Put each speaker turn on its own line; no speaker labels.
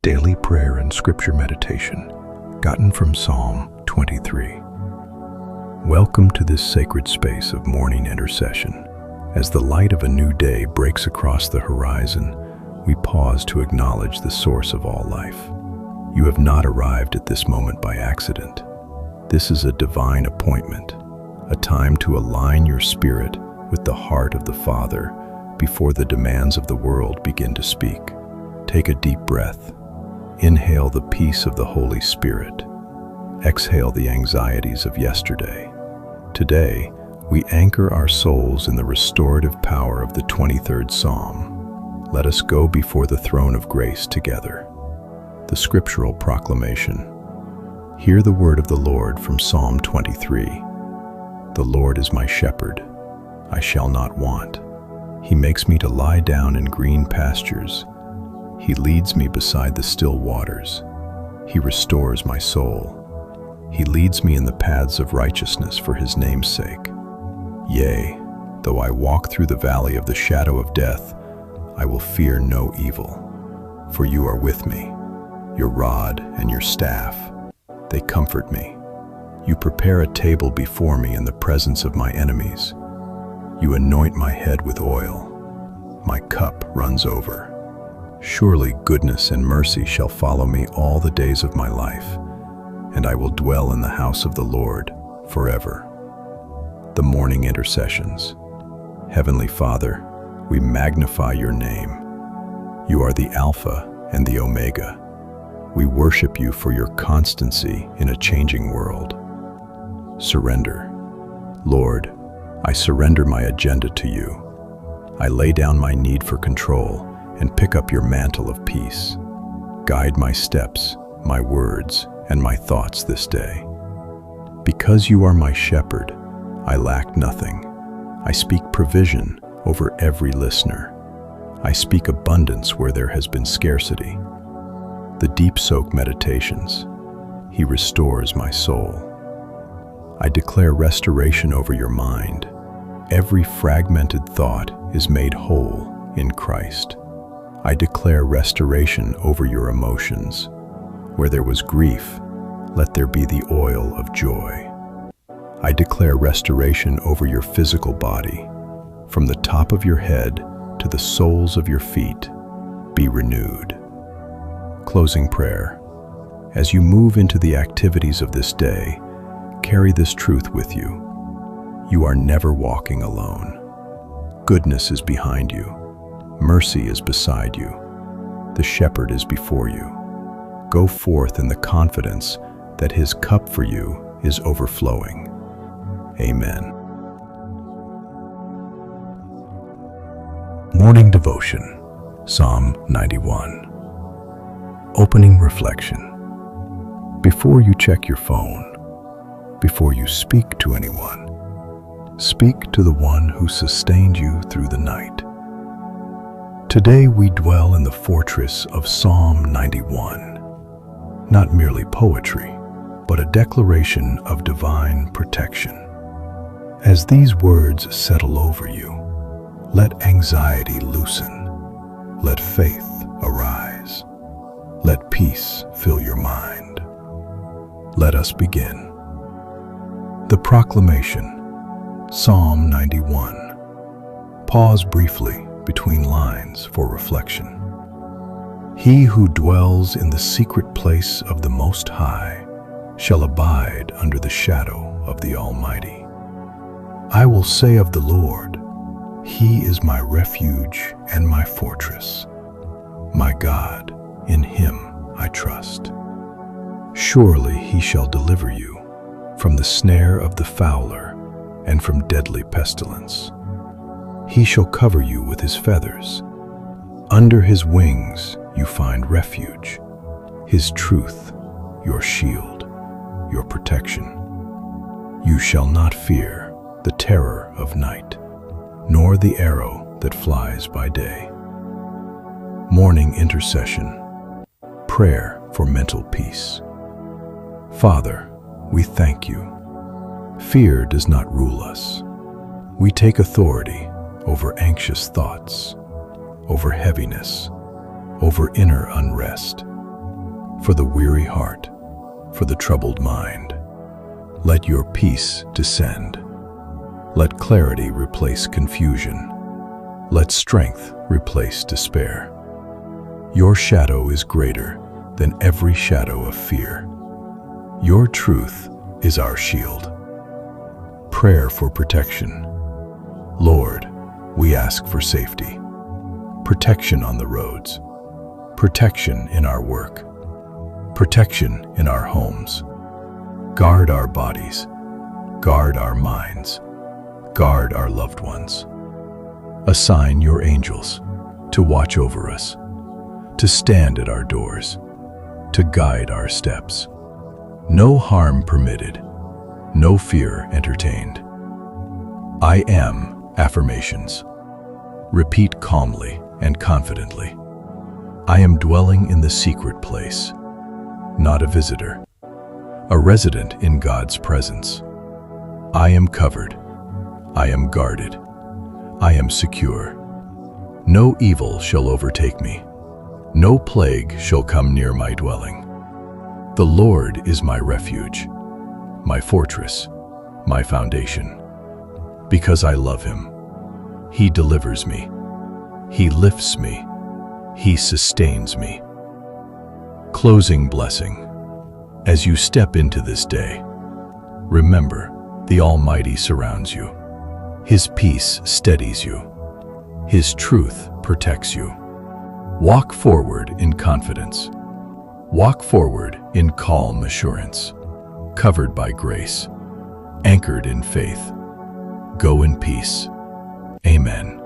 Daily prayer and scripture meditation, gotten from Psalm 23. Welcome to this sacred space of morning intercession. As the light of a new day breaks across the horizon, we pause to acknowledge the source of all life. You have not arrived at this moment by accident. This is a divine appointment, a time to align your spirit with the heart of the Father before the demands of the world begin to speak. Take a deep breath. Inhale the peace of the Holy Spirit. Exhale the anxieties of yesterday. Today, we anchor our souls in the restorative power of the 23rd Psalm. Let us go before the throne of grace together. The scriptural proclamation. Hear the word of the Lord from Psalm 23. The Lord is my shepherd. I shall not want. He makes me to lie down in green pastures. He leads me beside the still waters. He restores my soul. He leads me in the paths of righteousness for his name's sake. Yea, though I walk through the valley of the shadow of death, I will fear no evil. For you are with me. Your rod and your staff, they comfort me. You prepare a table before me in the presence of my enemies. You anoint my head with oil. My cup runs over. Surely goodness and mercy shall follow me all the days of my life, and I will dwell in the house of the Lord forever. The morning intercessions. Heavenly Father, we magnify your name. You are the Alpha and the Omega. We worship you for your constancy in a changing world. Surrender. Lord, I surrender my agenda to you. I lay down my need for control and pick up your mantle of peace. Guide my steps, my words, and my thoughts this day. Because you are my shepherd, I lack nothing. I speak provision over every listener. I speak abundance where there has been scarcity. The deep soak meditations. He restores my soul. I declare restoration over your mind. Every fragmented thought is made whole in Christ. I declare restoration over your emotions. Where there was grief, let there be the oil of joy. I declare restoration over your physical body. From the top of your head to the soles of your feet, be renewed. Closing prayer. As you move into the activities of this day, carry this truth with you. You are never walking alone. Goodness is behind you. Mercy is beside you. The shepherd is before you. Go forth in the confidence that his cup for you is overflowing. Amen. Morning Devotion, Psalm 91. Opening reflection. Before you check your phone, before you speak to anyone, speak to the one who sustained you through the night. Today we dwell in the fortress of Psalm 91, not merely poetry, but a declaration of divine protection. As these words settle over you, let anxiety loosen, let faith arise, let peace fill your mind. Let us begin. The proclamation, Psalm 91. Pause briefly between lines for reflection. He who dwells in the secret place of the Most High shall abide under the shadow of the Almighty. I will say of the Lord, He is my refuge and my fortress. My God, in Him I trust. Surely He shall deliver you from the snare of the fowler and from deadly pestilence. He shall cover you with his feathers. Under his wings you find refuge. His truth, your shield, your protection. You shall not fear the terror of night, nor the arrow that flies by day. Morning intercession. Prayer for mental peace. Father, we thank you. Fear does not rule us. We take authority over anxious thoughts, over heaviness, over inner unrest. for the weary heart, for the troubled mind. Let your peace descend. Let clarity replace confusion. Let strength replace despair. Your shadow is greater than every shadow of fear. Your truth is our shield. Prayer for protection. Lord, we ask for safety. Protection on the roads. Protection in our work. Protection in our homes. Guard our bodies. Guard our minds. Guard our loved ones. Assign your angels to watch over us, to stand at our doors, to guide our steps. No harm permitted, no fear entertained. I am affirmations. Repeat calmly and confidently. I am dwelling in the secret place, not a visitor, a resident in God's presence. I am covered. I am guarded. I am secure. No evil shall overtake me. No plague shall come near my dwelling. The Lord is my refuge, my fortress, my foundation. Because I love him, he delivers me. He lifts me. He sustains me. Closing blessing. As you step into this day, remember the Almighty surrounds you. His peace steadies you. His truth protects you. Walk forward in confidence. Walk forward in calm assurance, covered by grace, anchored in faith. Go in peace. Amen.